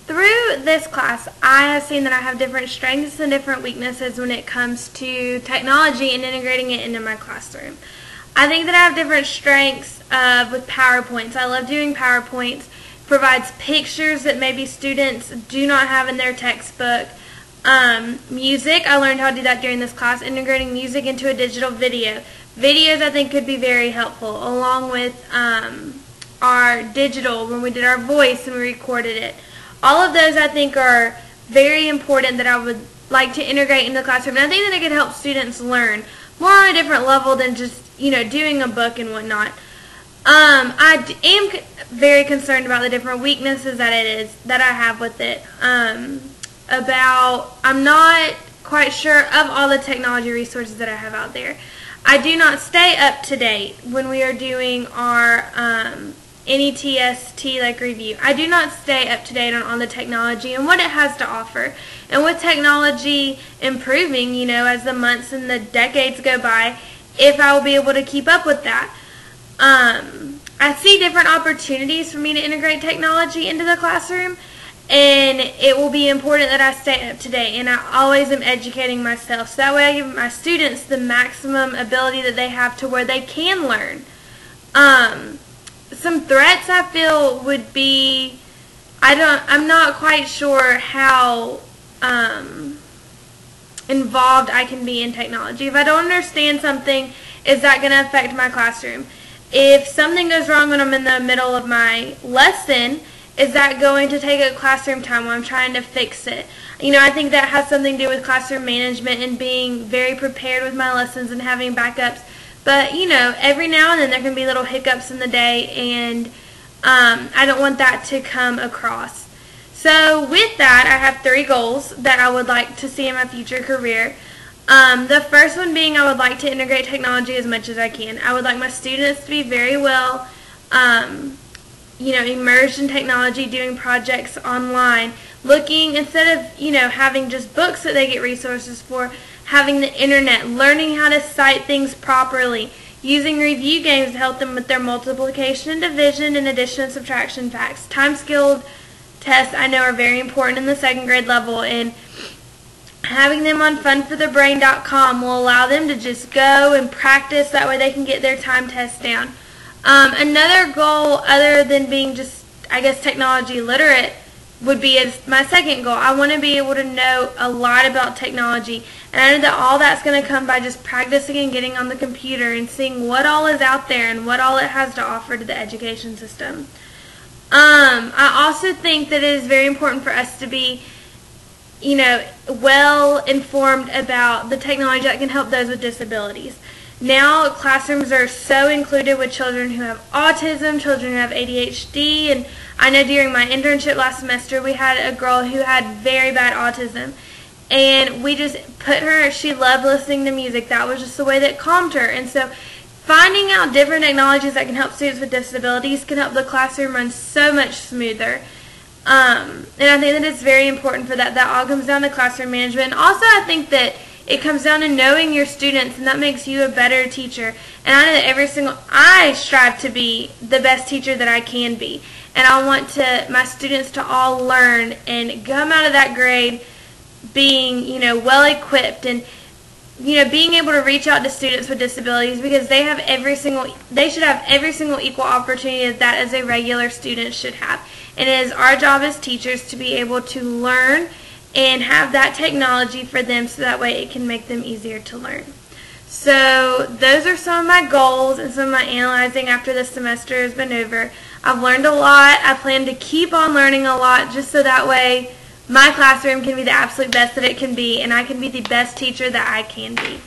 through this class, I have seen that I have different strengths and different weaknesses when it comes to technology and integrating it into my classroom. I think that I have different strengths with PowerPoints. I love doing PowerPoints. It provides pictures that maybe students do not have in their textbook. Music, I learned how to do that during this class, integrating music into a digital video. Videos I think could be very helpful, along with our digital, when we did our voice and we recorded it. All of those I think are very important that I would like to integrate into the classroom, and I think that it could help students learn more on a different level than just, doing a book and whatnot. I am very concerned about the different weaknesses that I have with it. I'm not quite sure of all the technology resources that I have out there. I do not stay up to date when we are doing our NETST review. I do not stay up to date on the technology and what it has to offer. And with technology improving, as the months and the decades go by, if I will be able to keep up with that. I see different opportunities for me to integrate technology into the classroom, and it will be important that I stay up to date, and I always am educating myself, so that way I give my students the maximum ability that they have to where they can learn. Some threats I feel would be, I'm not quite sure how involved I can be in technology. If I don't understand something, is that going to affect my classroom? If something goes wrong when I'm in the middle of my lesson, is that going to take a classroom time when I'm trying to fix it? I think that has something to do with classroom management and being very prepared with my lessons and having backups. But, every now and then there can be little hiccups in the day, and I don't want that to come across. So with that, I have 3 goals that I would like to see in my future career. The first one being I would like to integrate technology as much as I can. I would like my students to be very well immersed in technology, doing projects online, looking, instead of, having just books that they get resources for, having the internet, learning how to cite things properly, using review games to help them with their multiplication and division and addition and subtraction facts. Time-skilled tests I know are very important in the 2nd grade level, and having them on funforthebrain.com will allow them to just go and practice. That way they can get their time tests down. Another goal, other than being just, technology literate, would be as my 2nd goal. I want to be able to know a lot about technology, and I know that all that's going to come by just practicing and getting on the computer and seeing what all is out there and what all it has to offer to the education system. I also think that it is very important for us to be well informed about the technology that can help those with disabilities. Now classrooms are so included with children who have autism, children who have ADHD, and I know during my internship last semester we had a girl who had very bad autism, and we just put her, she loved listening to music. That was just the way that calmed her. And so finding out different technologies that can help students with disabilities can help the classroom run so much smoother. And I think that it's very important for that. That all comes down to classroom management. And also I think that it comes down to knowing your students, and that makes you a better teacher. And I know that I strive to be the best teacher that I can be. And I want my students to all learn and come out of that grade being, well equipped, and being able to reach out to students with disabilities, because they should have every single equal opportunity that as a regular student should have. And it is our job as teachers to be able to learn and have that technology for them, so that way it can make them easier to learn. So those are some of my goals and some of my analyzing after this semester has been over. I've learned a lot. I plan to keep on learning a lot, just so that way my classroom can be the absolute best that it can be, and I can be the best teacher that I can be.